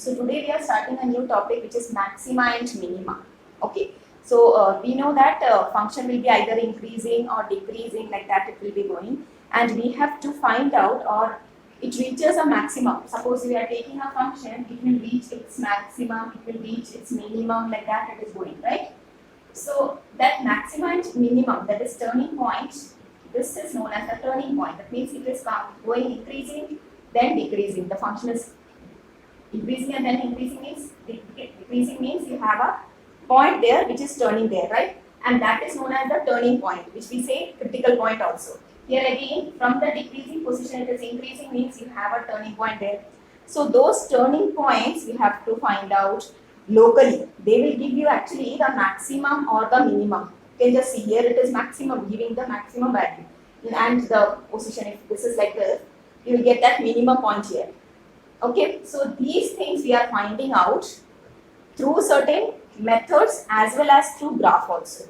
So today we are starting a new topic which is maxima and minima. Okay. So we know that function will be either increasing or decreasing, like that it will be going, and we have to find out or it reaches a maximum. Suppose we are taking a function, it will reach its maximum, it will reach its minimum, like that it is going, right? So that maximum and minimum, that is turning point, this is known as the turning point. That means it is going increasing, then decreasing. The function is increasing and then increasing means decreasing means you have a point there which is turning there, right? And that is known as the turning point, which we say critical point also. Here again, from the decreasing position it is increasing means you have a turning point there. So those turning points we have to find out locally. They will give you actually the maximum or the minimum. You can just see here it is maximum, giving the maximum value, and the position, if this is like this, you will get that minimum point here. Okay, so these things we are finding out through certain methods as well as through graph also.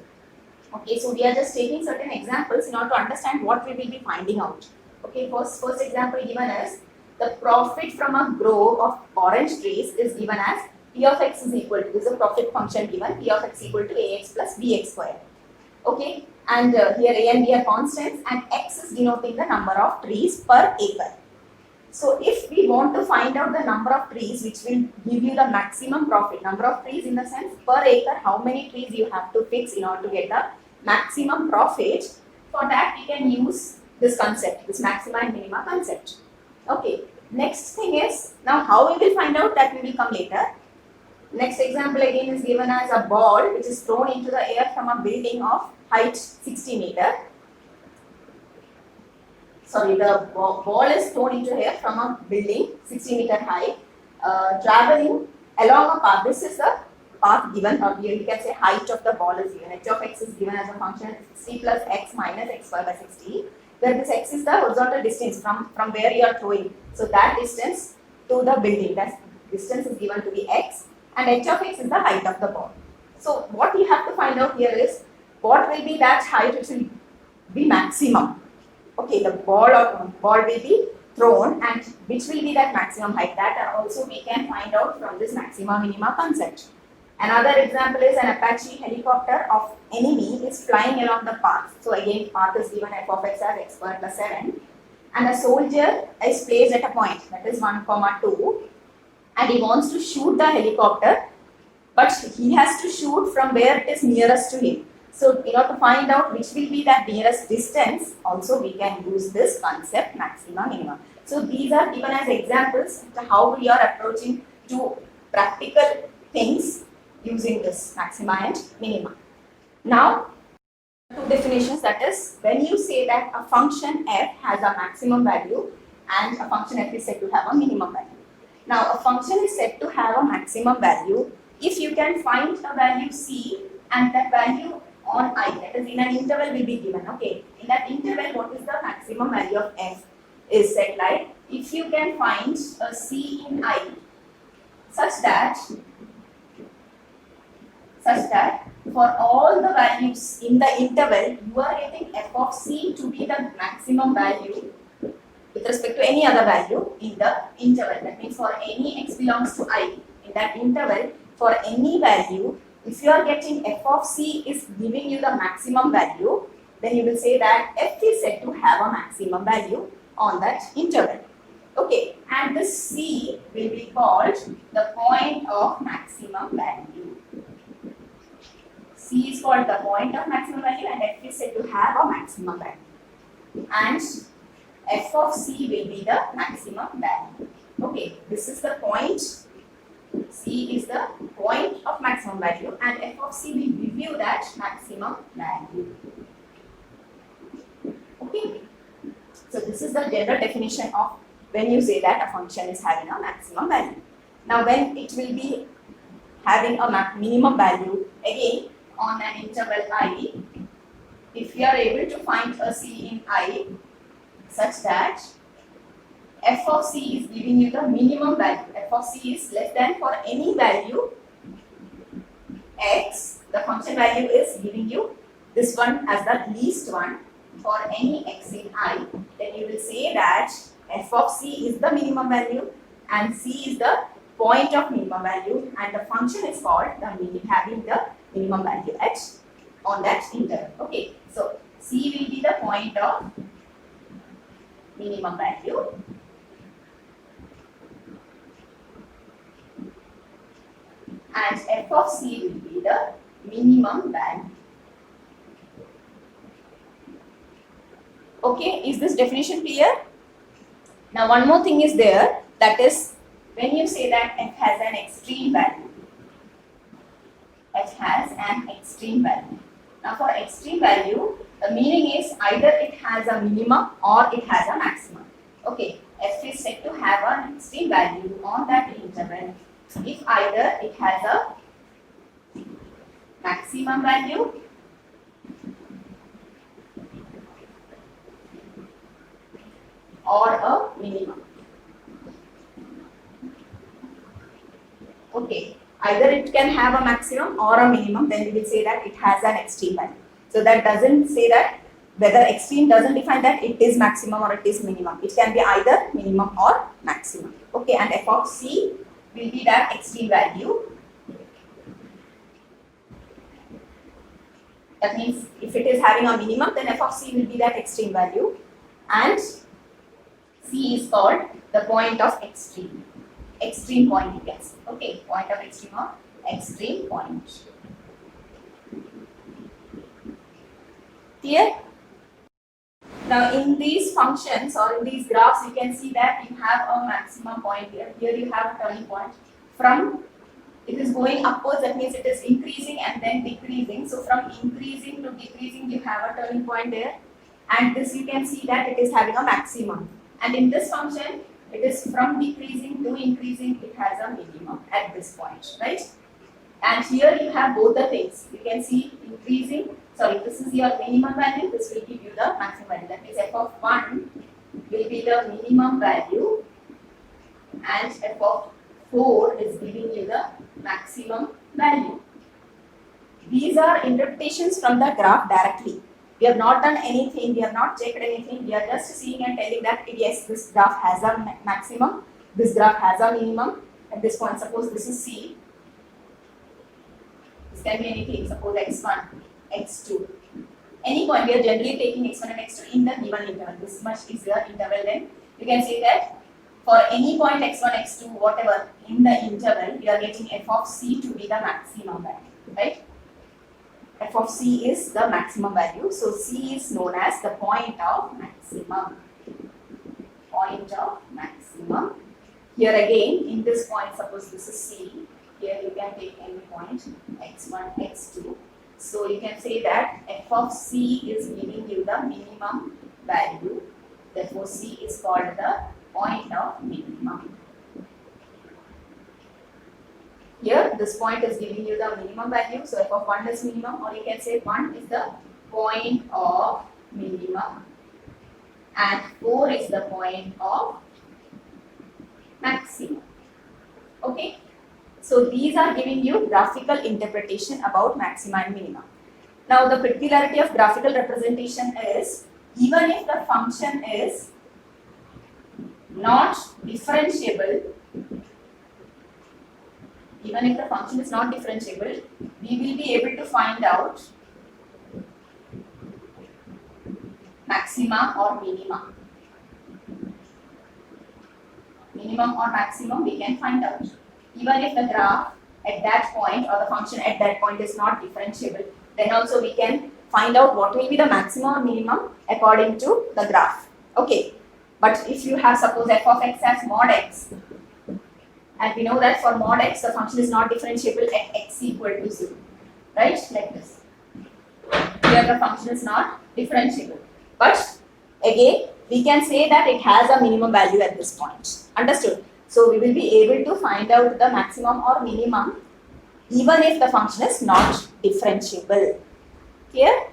Okay, so we are just taking certain examples in order to understand what we will be finding out. Okay, first example given as the profit from a grove of orange trees is given as p of x is equal to, this is a profit function given, p of x equal to ax plus bx square. Okay, and here a and b are constants and x is denoting the number of trees per acre. So if we want to find out the number of trees which will give you the maximum profit, number of trees in the sense per acre, how many trees you have to fix in order to get the maximum profit, for that we can use this concept, this maxima and minima concept. Okay, next thing is, now how we will find out, that we will come later. Next example again is given as a ball which is thrown into the air from a building of height 60 meter. Sorry, the ball is thrown into air from a building 60 meter high, traveling along a path. This is the path given, or here you can say height of the ball is given. H of x is given as a function 60 plus x minus x square by 60, where this x is the horizontal distance from where you are throwing. So that distance to the building, that distance is given to be x, and h of x is the height of the ball. So what we have to find out here is what will be that height which will be maximum. Okay, the ball will be thrown and which will be that maximum height, that also we can find out from this maxima minima concept. Another example is an Apache helicopter of enemy is flying along the path. So again path is given f of x as x square plus 7, and a soldier is placed at a point, that is 1, 2, and he wants to shoot the helicopter, but he has to shoot from where it is nearest to him. So in order to find out which will be that nearest distance, also we can use this concept maxima minima. So these are given as examples to how we are approaching to practical things using this maxima and minima. Now, two definitions, that is when you say that a function f has a maximum value and a function f is said to have a minimum value. Now a function is said to have a maximum value if you can find a value c and that value on I, that is in an interval will be given. Okay, in that interval what is the maximum value of f is said like, if you can find a c in I such that for all the values in the interval you are getting f of c to be the maximum value with respect to any other value in the interval. That means for any x belongs to I in that interval, for any value, if you are getting f of c is giving you the maximum value, then you will say that f is said to have a maximum value on that interval. Okay, and this c will be called the point of maximum value. C is called the point of maximum value and f is said to have a maximum value. And f of c will be the maximum value. Okay, this is the point. C is the point of maximum value and f of c will give you that maximum value. Okay, so this is the general definition of when you say that a function is having a maximum value. Now when it will be having a minimum value, again on an interval I, if you are able to find a c in I such that f of c is giving you the minimum value, f of c is less than for any value x, the function value is giving you this one as the least one for any x in I, then you will say that f of c is the minimum value and c is the point of minimum value, and the function is called having the minimum value at on that interval. Okay, so C will be the point of minimum value, and f of C will be the minimum value. Okay, is this definition clear? Now one more thing is there, that is when you say that f has an extreme value. F has an extreme value. Now for extreme value, the meaning is either it has a minimum or it has a maximum. Okay, f is said to have an extreme value on that interval if either it has a maximum value or a minimum. Okay, either it can have a maximum or a minimum, then we will say that it has an extreme value. So that doesn't say that whether extreme doesn't define that it is maximum or it is minimum. It can be either minimum or maximum. Okay, and f of C will be that extreme value. That means if it is having a minimum, then f of C will be that extreme value, and C is called the point of extreme. Extreme point, you can say. Okay, point of extreme or extreme point. Clear? Now in these functions or in these graphs, you can see that you have a maximum point here. Here you have a turning point. From it is going upwards, that means it is increasing and then decreasing. So from increasing to decreasing, you have a turning point there. And this you can see that it is having a maximum. And in this function, it is from decreasing to increasing, it has a minimum at this point, right? And here you have both the things. You can see increasing, sorry, this is your minimum value, this will give you the maximum value. That means f of 1 will be the minimum value and f of 4 is giving you the maximum value. These are interpretations from the graph directly. We have not done anything, we have not checked anything, we are just seeing and telling that yes, this graph has a maximum, this graph has a minimum. At this point, suppose this is C. This can be anything, suppose x1, x2. Any point, we are generally taking x1 and x2 in the given interval. This much is the interval then. You can say that for any point x1, x2, whatever in the interval, we are getting f of C to be the maximum value, right? F of C is the maximum value. So C is known as the point of maximum. Point of maximum. Here again, in this point, suppose this is C. Here you can take any point, x1, x2. So you can say that f of C is giving you the minimum value. Therefore, C is called the point of minimum. Here, this point is giving you the minimum value. So, f of 1 is minimum, or you can say 1 is the point of minimum and 4 is the point of maximum. Okay. So, these are giving you graphical interpretation about maxima and minima. Now, the peculiarity of graphical representation is even if the function is not differentiable, even if the function is not differentiable, we will be able to find out maxima or minima. Minimum or maximum we can find out. Even if the graph at that point or the function at that point is not differentiable, then also we can find out what will be the maximum or minimum according to the graph. Okay, but if you have suppose f of x as mod x, and we know that for mod x the function is not differentiable at x equal to 0, right? Like this. Here the function is not differentiable, but again we can say that it has a minimum value at this point. Understood? So we will be able to find out the maximum or minimum even if the function is not differentiable. Clear?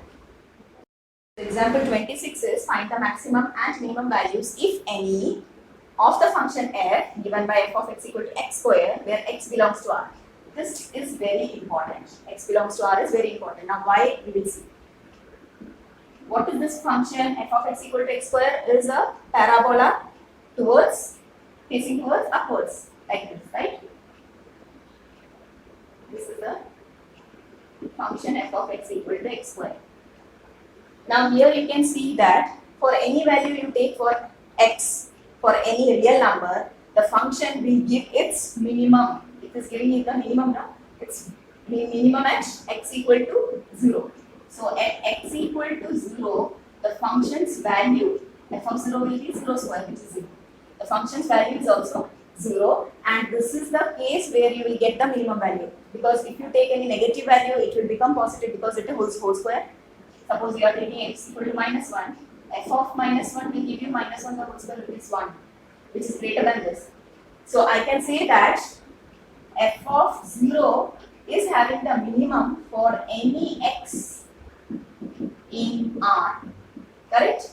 Example 26 is find the maximum and minimum values if any of the function f given by f of x equal to x square where x belongs to R. This is very important. X belongs to R is very important. Now why, we will see. What is this function f of x equal to x square? Is a parabola towards, facing towards upwards like this, right? this is the function f of x equal to x square. Now here you can see that for any value you take for x, for any real number, the function will give its minimum. It is giving you the minimum now. It's minimum at x equal to 0. So at x equal to 0, the function's value, f of 0 will be 0 square, which is 0. The function's value is also 0, and this is the case where you will get the minimum value. Because if you take any negative value, it will become positive because it is whole square. Suppose you are taking x equal to minus 1, f of minus 1 will give you minus 1 the whole square, which is 1, which is greater than this. So I can say that f of 0 is having the minimum for any x in R. Correct?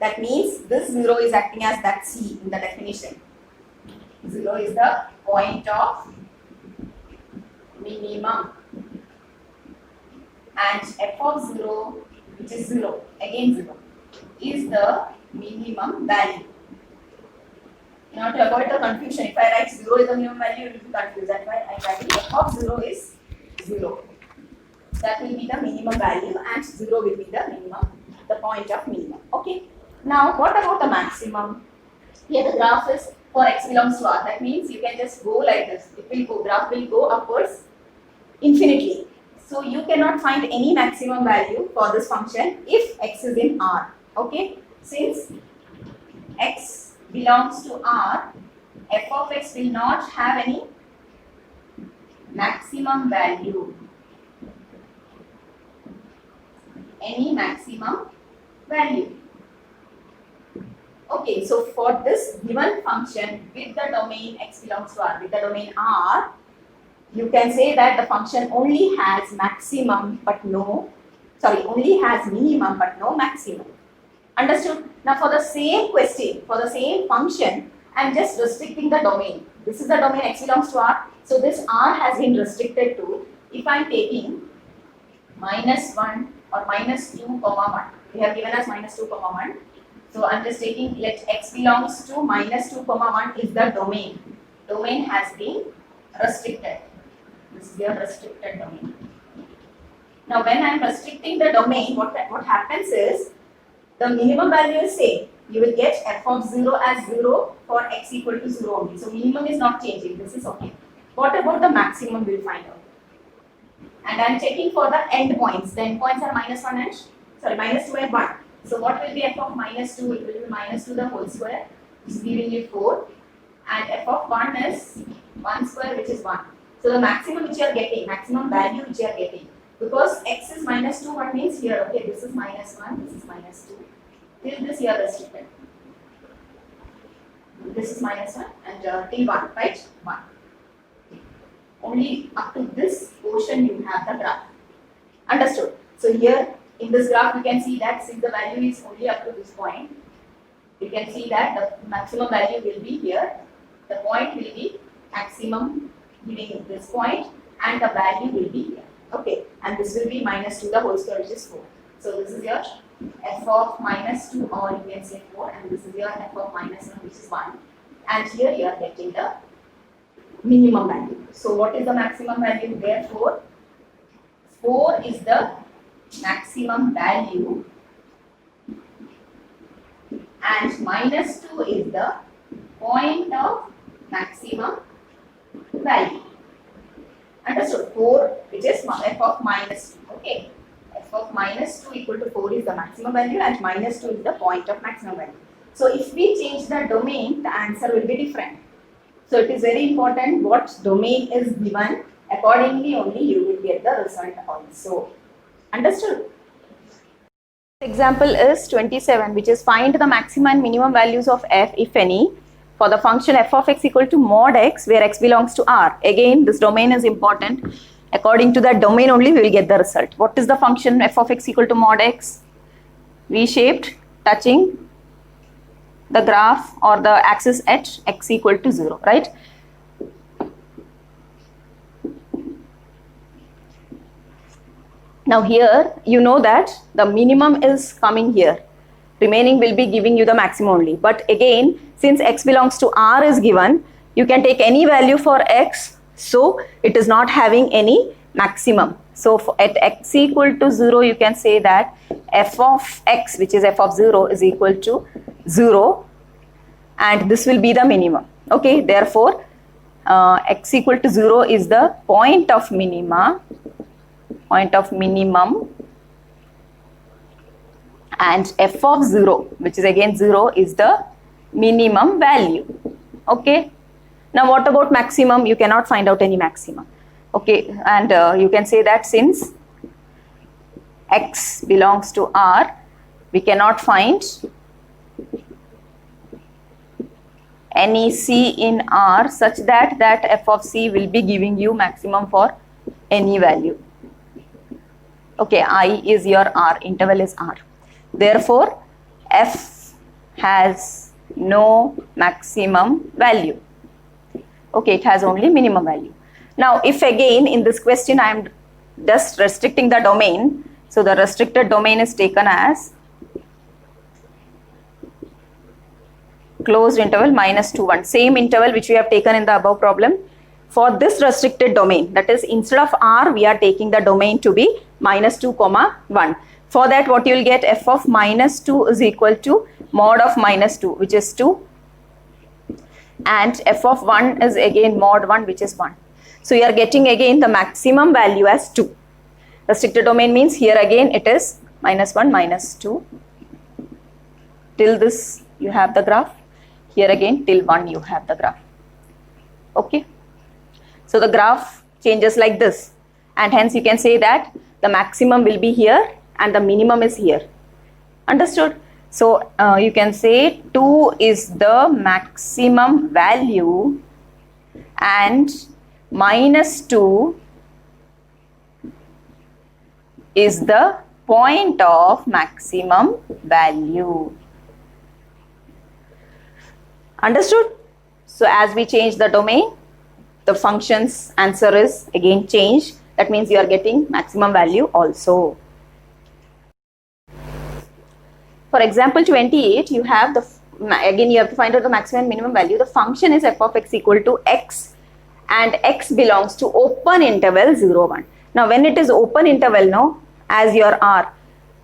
That means this 0 is acting as that C in the definition. 0 is the point of minimum. And f of 0, which is 0, again 0, is the minimum value. In order to avoid the confusion, if I write 0 is the minimum value, you will be confused. That's why I write f of 0 is 0. That will be the minimum value, and 0 will be the minimum, the point of minimum. Okay. Now, what about the maximum? Here the graph is for x belongs to R. That means you can just go like this. It will go, graph will go upwards infinitely. So you cannot find any maximum value for this function if x is in R. Okay. Since x belongs to R, f of x will not have any maximum value. Any maximum value. Okay, so for this given function with the domain x belongs to R, with the domain R, you can say that the function only has maximum but no, only has minimum but no maximum. Understood? Now for the same question, for the same function, I am just restricting the domain. This is the domain x belongs to R. So this R has been restricted to, if I am taking minus 1 or minus 2 comma 1. We have given us minus 2 comma 1. So I am just taking, let x belongs to minus 2 comma 1 is the domain. Domain has been restricted. This is your restricted domain. Now when I am restricting the domain, what happens is, the minimum value is same. You will get f of 0 as 0 for x equal to 0 only. So minimum is not changing. This is okay. What about the maximum? We will find out. And I am checking for the end points. The end points are minus 1 and minus 2 and 1. So what will be f of minus 2? It will be minus 2 the whole square, which is giving you 4. And f of 1 is 1 square, which is 1. So the maximum which you are getting, maximum value which you are getting, because x is minus 2, what means here, okay, this is minus 1, this is minus 2. Till this you are restricted. This is minus 1 and till 1, right? 1. Only up to this portion you have the graph. Understood? So here in this graph you can see that since the value is only up to this point, you can see that the maximum value will be here. The point will be maximum giving this point and the value will be here. Okay, and this will be minus 2 the whole square, which is 4. So this is your f of minus 2, or you can say 4, and this is your f of minus 1, which is 1. And here you are getting the minimum value. So what is the maximum value? Therefore, 4 is the maximum value and minus 2 is the point of maximum value. Understood? 4, which is f of minus 2. Okay. F of minus 2 equal to 4 is the maximum value and minus 2 is the point of maximum value. So if we change the domain, the answer will be different. So it is very important what domain is given. Accordingly only you will get the result also. Understood? Example is 27, which is find the maximum and minimum values of f, if any, for the function f of x equal to mod x, where x belongs to R. Again, this domain is important. According to that domain only we will get the result. What is the function f of x equal to mod x? V-shaped, touching the graph or the axis at x equal to 0, right? Now here you know that the minimum is coming here. Remaining will be giving you the maximum only. But again, since x belongs to R is given, you can take any value for x So it is not having any maximum. So at x equal to 0, you can say that f of x, which is f of 0, is equal to 0, and this will be the minimum. Okay, therefore x equal to 0 is the point of minimum, and f of 0, which is again 0, is the minimum value. Okay, now what about maximum? You cannot find out any maximum. Okay, and you can say that since x belongs to R, we cannot find any C in R such that f of C will be giving you maximum for any value. Okay, I is your R, interval is R. Therefore, f has no maximum value. Okay, it has only minimum value. Now, if again in this question I am just restricting the domain, so the restricted domain is taken as closed interval minus 2, 1, same interval which we have taken in the above problem. For this restricted domain, that is instead of R, we are taking the domain to be minus 2, 1. For that, what you will get, f of minus 2 is equal to mod of minus 2, which is 2, and f of 1 is again mod 1, which is 1. So you are getting again the maximum value as 2. Restricted domain means here again it is minus 1, minus 2. Till this you have the graph. Here again till 1 you have the graph. Okay. So the graph changes like this, and hence you can say that the maximum will be here and the minimum is here. Understood? So you can say 2 is the maximum value and minus 2 is the point of maximum value. Understood? So as we change the domain, the function's answer is again changed. That means you are getting maximum value also. For example 28, you have the, again you have to find out the maximum and minimum value. The function is f of x equal to x, and x belongs to open interval 0, 1. Now when it is open interval, no, as your R,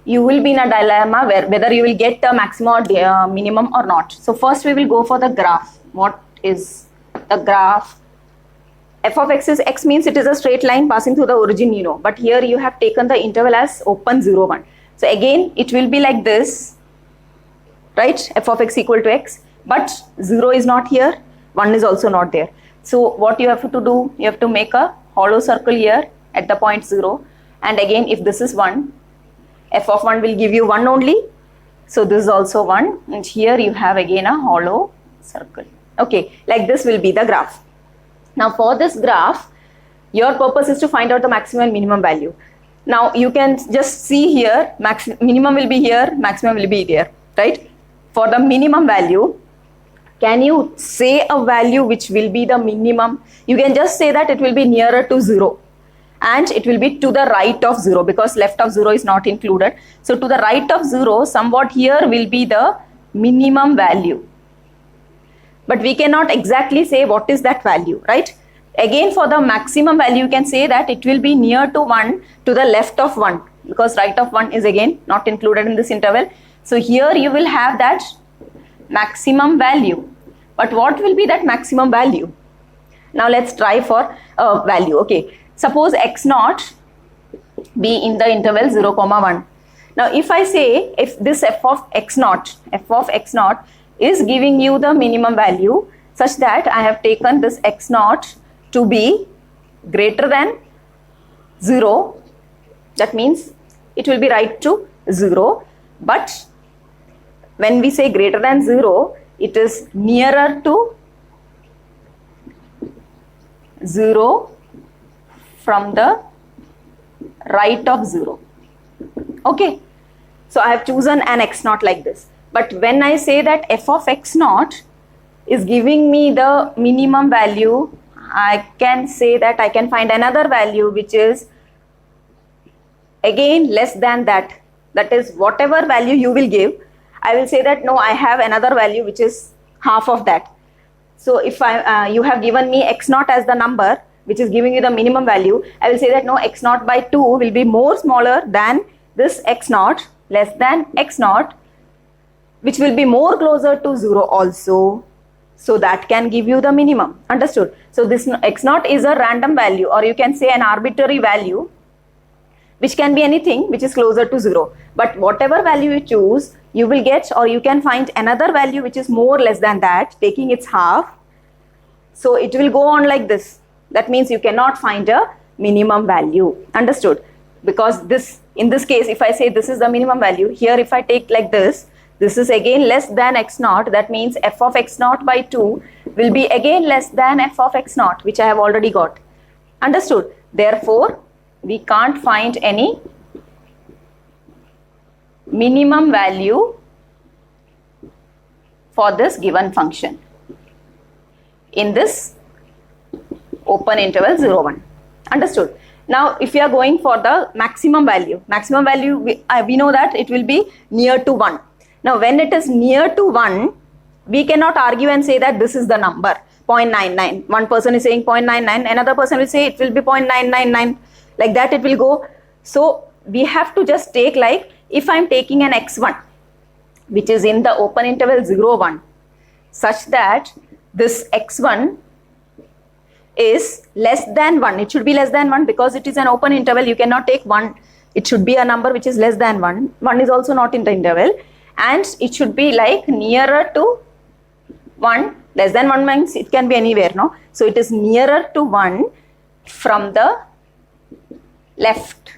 you will be in a dilemma where whether you will get the maximum or minimum or not. So first we will go for the graph. What is the graph? F of x is, x means it is a straight line passing through the origin, you know, but here you have taken the interval as open 0, 1. So again it will be like this, right? F of x equal to x, but 0 is not here, 1 is also not there. So what you have to do, you have to make a hollow circle here at the point 0, and again if this is 1, f of 1 will give you 1 only, so this is also 1, and here you have again a hollow circle. Okay, like this will be the graph. Now for this graph, your purpose is to find out the maximum and minimum value. Now you can just see here, minimum will be here, maximum will be there, right? For the minimum value, can you say a value which will be the minimum? You can just say that it will be nearer to 0, and it will be to the right of 0, because left of 0 is not included. So to the right of 0, somewhat here will be the minimum value. But we cannot exactly say what is that value, right? Again for the maximum value, you can say that it will be near to 1 to the left of 1, because right of 1 is again not included in this interval. So here you will have that maximum value. But what will be that maximum value? Now let's try for a value. Okay, suppose x naught be in the interval 0, 1. Now if I say if this f of x naught is giving you the minimum value such that I have taken this x naught to be greater than 0, that means it will be right to 0, but when we say greater than 0, it is nearer to 0 from the right of 0. Okay, so I have chosen an x naught like this. But when I say that f of x naught is giving me the minimum value, I can say that I can find another value which is again less than that. That is, whatever value you will give, I will say that no, I have another value which is half of that. So if you have given me x naught as the number, which is giving you the minimum value, I will say that no, x naught by 2 will be more smaller than this x naught less than x naught, which will be more closer to 0 also. So that can give you the minimum. Understood? So this x naught is a random value, or you can say an arbitrary value, which can be anything which is closer to 0. But whatever value you choose, you will get, or you can find another value which is more less than that, taking its half. So it will go on like this. That means you cannot find a minimum value. Understood? Because this, in this case, if I say this is the minimum value, here if I take like this is again less than x naught. That means f of x naught by 2 will be again less than f of x naught, which I have already got. Understood? Therefore, we can't find any minimum value for this given function in this open interval 0, 1. Understood? Now, if you are going for the maximum value, we know that it will be near to 1. Now, when it is near to 1, we cannot argue and say that this is the number 0.99. One person is saying 0.99, another person will say it will be 0.999. Like that it will go. So we have to just take, like, if I am taking an x1 which is in the open interval 0, 1, such that this x1 is less than 1. It should be less than 1 because it is an open interval. You cannot take 1. It should be a number which is less than 1. 1 is also not in the interval. And it should be like nearer to 1. Less than 1 means it can be anywhere, no? So it is nearer to 1 from the left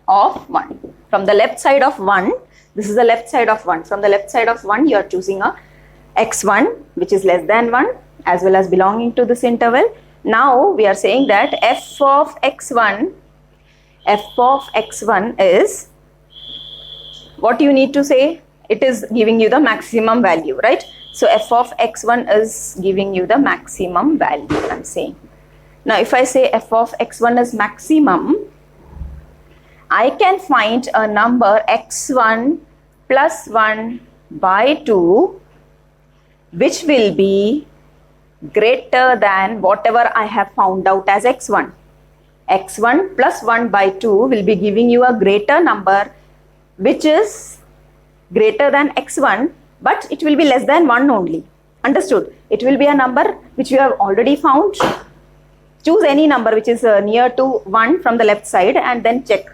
of 1. From the left side of 1, this is the left side of 1. From the left side of 1, you are choosing a x1 which is less than 1 as well as belonging to this interval. Now we are saying that f of x1 is, what you need to say? It is giving you the maximum value, right? So f of x1 is giving you the maximum value, I am saying. Now if I say f of x1 is maximum, I can find a number x1 plus 1 by 2 which will be greater than whatever I have found out as x1. x1 plus 1 by 2 will be giving you a greater number which is greater than x1, but it will be less than 1 only. Understood? It will be a number which you have already found. Choose any number which is near to 1 from the left side and then check.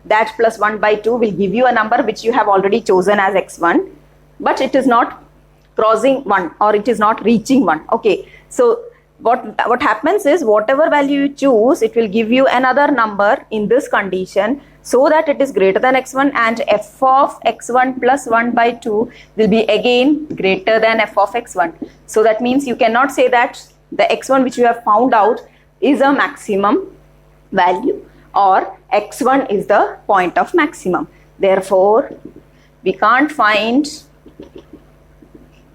That plus 1 by 2 will give you a number which you have already chosen as x1, but it is not crossing 1 or it is not reaching 1. Okay, so what happens is whatever value you choose, it will give you another number in this condition so that it is greater than x1, and f of x1 plus 1 by 2 will be again greater than f of x1. So that means you cannot say that the x1 which you have found out is a maximum value, or x1 is the point of maximum. Therefore, we can't find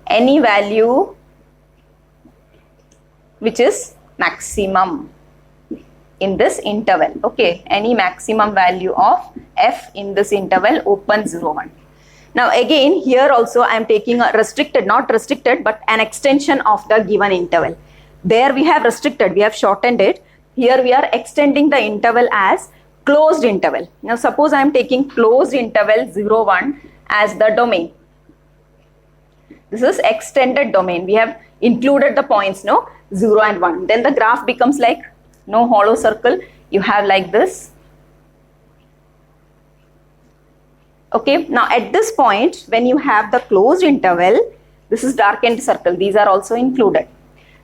any value which is maximum in this interval. Okay, any maximum value of f in this interval open 0, 1. Now again, here also I am taking a restricted, not restricted, but an extension of the given interval. There we have restricted, we have shortened it. Here we are extending the interval as closed interval. Now suppose I am taking closed interval 0, 1 as the domain. This is extended domain. We have included the points, no, 0 and 1. Then the graph becomes like no hollow circle. You have like this. Okay, now at this point, when you have the closed interval, this is darkened circle. These are also included.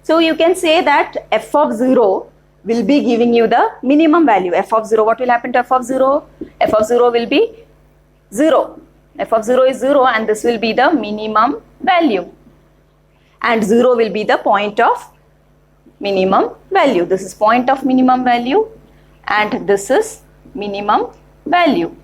So you can say that f of 0 will be giving you the minimum value. F of 0, what will happen to f of 0? F of 0 will be 0. F of 0 is 0 and this will be the minimum value. And 0 will be the point of minimum value. This is point of minimum value and this is minimum value.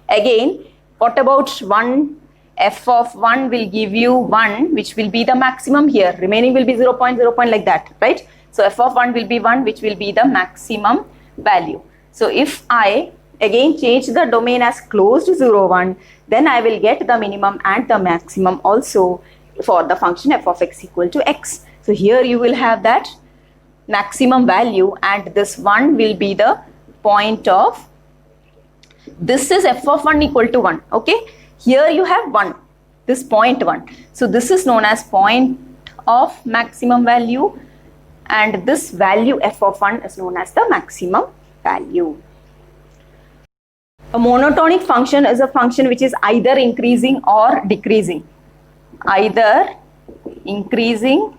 Again, what about 1? F of 1 will give you 1, which will be the maximum here. Remaining will be 0, 0 like that, right? So f of 1 will be 1, which will be the maximum value. So if I again change the domain as closed 0, 1, then I will get the minimum and the maximum also for the function f of x equal to x. So here you will have that maximum value, and this 1 will be the point of, this is f of 1 equal to 1. Okay, here you have 1, this point 1. So this is known as point of maximum value, and this value f of 1 is known as the maximum value. A monotonic function is a function which is either increasing or decreasing. Either increasing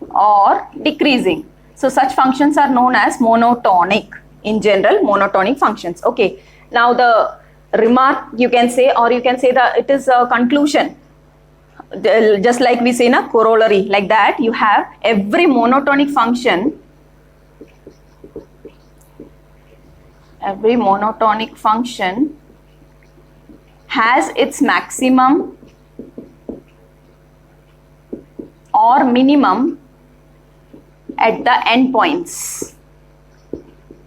or decreasing. So such functions are known as monotonic. In general, monotonic functions. Okay. Now the remark you can say, or you can say that it is a conclusion. Just like we say in a corollary, like that you have every monotonic function. Every monotonic function has its maximum or minimum at the endpoints.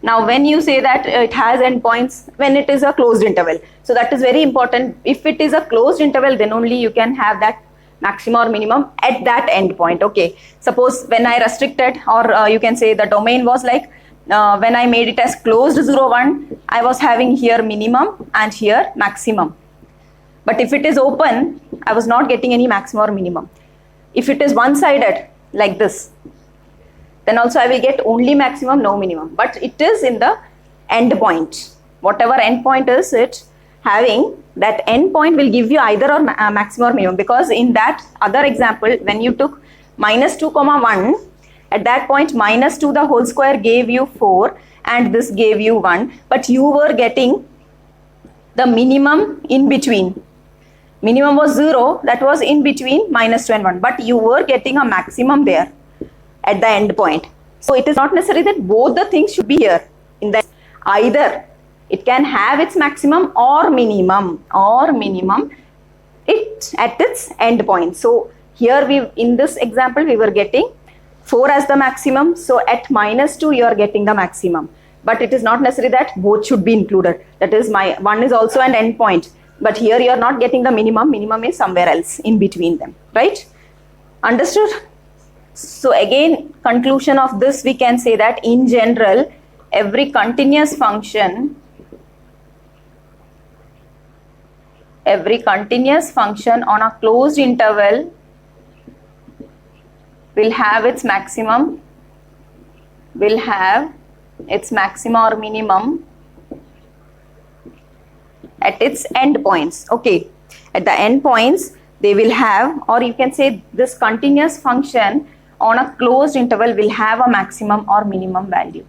Now when you say that it has endpoints, when it is a closed interval. So that is very important. If it is a closed interval, then only you can have that maximum or minimum at that endpoint. Okay. Suppose when I restricted, or you can say the domain was like, when I made it as closed 0, 1, I was having here minimum and here maximum. But if it is open, I was not getting any maximum or minimum. If it is one-sided like this, then also I will get only maximum, no minimum. But it is in the end point. Whatever end point is it, having that end point will give you either or maximum or minimum. Because in that other example, when you took minus 2, 1, at that point minus 2 the whole square gave you 4 and this gave you 1. But you were getting the minimum in between. Minimum was 0, that was in between minus 2 and 1. But you were getting a maximum there at the end point. So it is not necessary that both the things should be here. In that either it can have its maximum or minimum it at its end point. So here we, in this example, we were getting 4 as the maximum. So at minus 2 you are getting the maximum. But it is not necessary that both should be included. That is, my 1 is also an end point. But here you are not getting the minimum. Minimum is somewhere else in between them. Right? Understood? So again, conclusion of this, we can say that in general, every continuous function on a closed interval will have its maximum or minimum at its end points. Okay, at the end points they will have, or you can say this continuous function on a closed interval will have a maximum or minimum value.